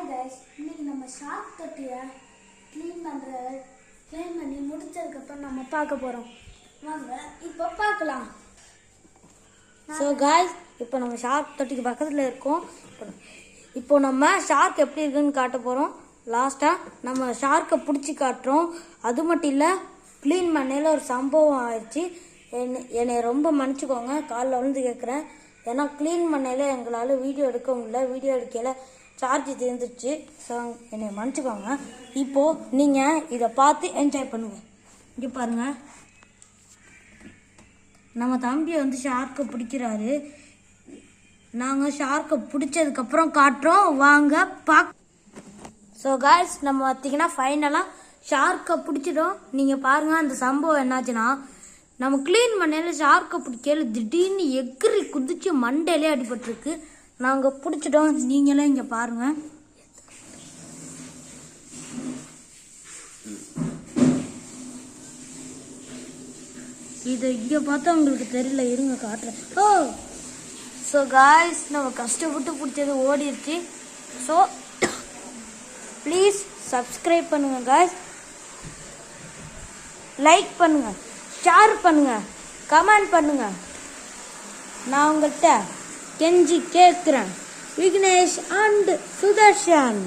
Hi guys, இன்னைக்கு நம்ம shark தொட்டியை க்ளீன் பண்ணி முடிச்சதுக்கப்புறம் நம்ம பார்க்க போகிறோம். வாங்க இப்போ பார்க்கலாம். ஸோ கைஸ், இப்போ நம்ம ஷார்க் தொட்டிக்கு பக்கத்தில் இருக்கோம். இப்போ நம்ம ஷார்க் எப்படி இருக்குன்னு காட்ட போகிறோம். லாஸ்ட்டாக நம்ம ஷார்க்கை பிடிச்சி காட்டுறோம். அது மட்டும் இல்லை, க்ளீன் பண்ணையில் ஒரு சம்பவம் ஆயிடுச்சு. என்னை ரொம்ப மன்னிச்சுக்கோங்க, காலில் விழுந்து கேட்குறேன். ஏன்னா க்ளீன் பண்ணையில் எங்களால் வீடியோ எடுக்க முடியல. வீடியோ எடுக்கையில் சார்ஜ் தீர்ந்துருச்சு. ஸோ என்னை மன்னிச்சுக்கோங்க. இப்போது நீங்கள் இதை பார்த்து என்ஜாய் பண்ணுங்கள். இங்கே பாருங்கள், நம்ம தம்பியை ஷார்க்கை பிடிக்கிறாரு. நாங்கள் ஷார்க்கை பிடிச்சதுக்கப்புறம் காட்டுறோம், வாங்க ஸோ காய்ஸ், நம்ம பார்த்தீங்கன்னா ஃபைனலாக ஷார்க்கை பிடிச்சிட்டோம். நீங்கள் பாருங்கள், அந்த சம்பவம் என்னாச்சுன்னா, நம்ம க்ளீன் பண்ணையில் ஷார்க்கை பிடிக்கல திடீர்னு எகிரி குதிச்சு மண்டையிலே அடிபட்டிருக்கு. நாங்கள் பிடிச்சிட்டோம். நீங்களே இங்கே பாருங்கள். இதை இங்கே பார்த்தா உங்களுக்கு தெரியல, இருங்க காட்டுறேன். ஸோ காய்ஸ், நம்ம கஷ்டப்பட்டு பிடிச்சது ஓடிடுச்சு. ஸோ ப்ளீஸ் சப்ஸ்கிரைப் பண்ணுங்கள் காய்ஸ், லைக் பண்ணுங்கள், ஷேர் பண்ணுங்கள், கமெண்ட் பண்ணுங்கள். நான் உங்கள்கிட்ட கெஞ்சி கேட்குறேன். விக்னேஷ் அண்ட் சுதர்ஷன்.